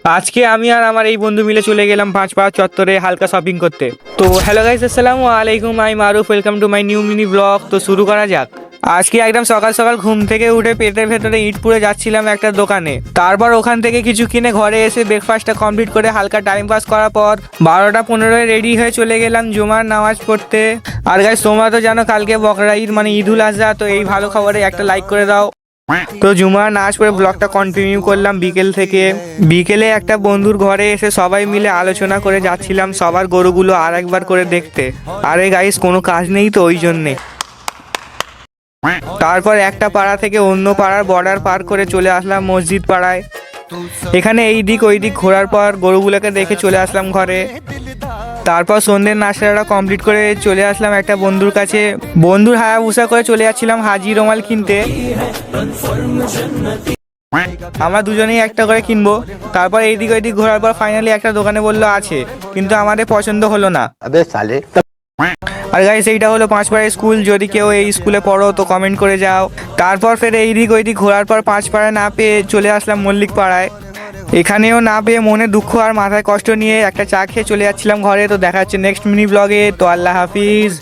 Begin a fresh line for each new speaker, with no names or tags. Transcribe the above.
আজকে আমি আর আমার এই বন্ধু মিলে চলে গেলাম পাঁচপাড়া চত্বরে হালকা শপিং করতে। তো হ্যালো গাইস, আসসালামু আলাইকুম, I Maruf, welcome to my new mini blog. তো শুরু করা যাক। আজকে একদম সকাল সকাল ঘুম থেকে উঠে পেটের ভেতরে ইট পুড়ে যাচ্ছিলাম একটা দোকানে। তারপর ওখান থেকে কিছু কিনে ঘরে এসে ব্রেকফাস্টটা কমপ্লিট করে হালকা টাইম পাস করার পর 12টা 15 রেডি হয়ে চলে গেলাম জুমার নামাজ পড়তে। আর গাইস, তোমরা তো জানো কালকে বকরা ঈদ মানে ঈদুল আজহা। তো এই ভালো খবরে একটা লাইক করে দাও। তো জুমার নামাজ পড়ে ব্লগটা কন্টিনিউ করলাম বিকেল থেকে। বিকেলে একটা বন্ধুর ঘরে এসে সবাই মিলে আলোচনা করে যাচ্ছিলাম সবার গরুগুলো আর একবার করে দেখতে। আরে গাইস, কোনো কাজ নেই তো ওই জন্যে। তারপর একটা পাড়া থেকে অন্য পাড়ার বর্ডার পার করে চলে আসলাম মসজিদ পাড়ায়। এখানে এই দিক ওই দিক ঘোরার পর গরুগুলোকে দেখে চলে আসলাম ঘরে। তারপর সন্ধ্যের নাস্তাটা কমপ্লিট করে চলে আসলাম একটা বন্ধুর কাছে। বন্ধুর হায়াবুসা করে চলে যাচ্ছিলাম হাজি রুমাল কিনতে। আমরা দুজনেই একটা করে কিনবো। তারপর এইদিক ওইদিক ঘোরার পর ফাইনালি একটা দোকানে বললো আছে, কিন্তু আমাদের পছন্দ হলো না। আর গাইস, এইটা হলো পাঁচপাড়া স্কুল। যদি কেউ এই স্কুলে পড়ো তো কমেন্ট করে যাও। তারপর ফের এইদিক ওইদিক ঘোরার পর পাঁচপাড়ায় না পেয়ে চলে আসলাম মল্লিক পাড়ায়। এখানেও না পেয়ে মনে দুঃখ আর মাথায় কষ্ট নিয়ে একটা চা খেয়ে চলে যাচ্ছিলাম ঘরে। তো দেখা হচ্ছে নেক্সট মিনি ব্লগে। তো আল্লাহ হাফিজ।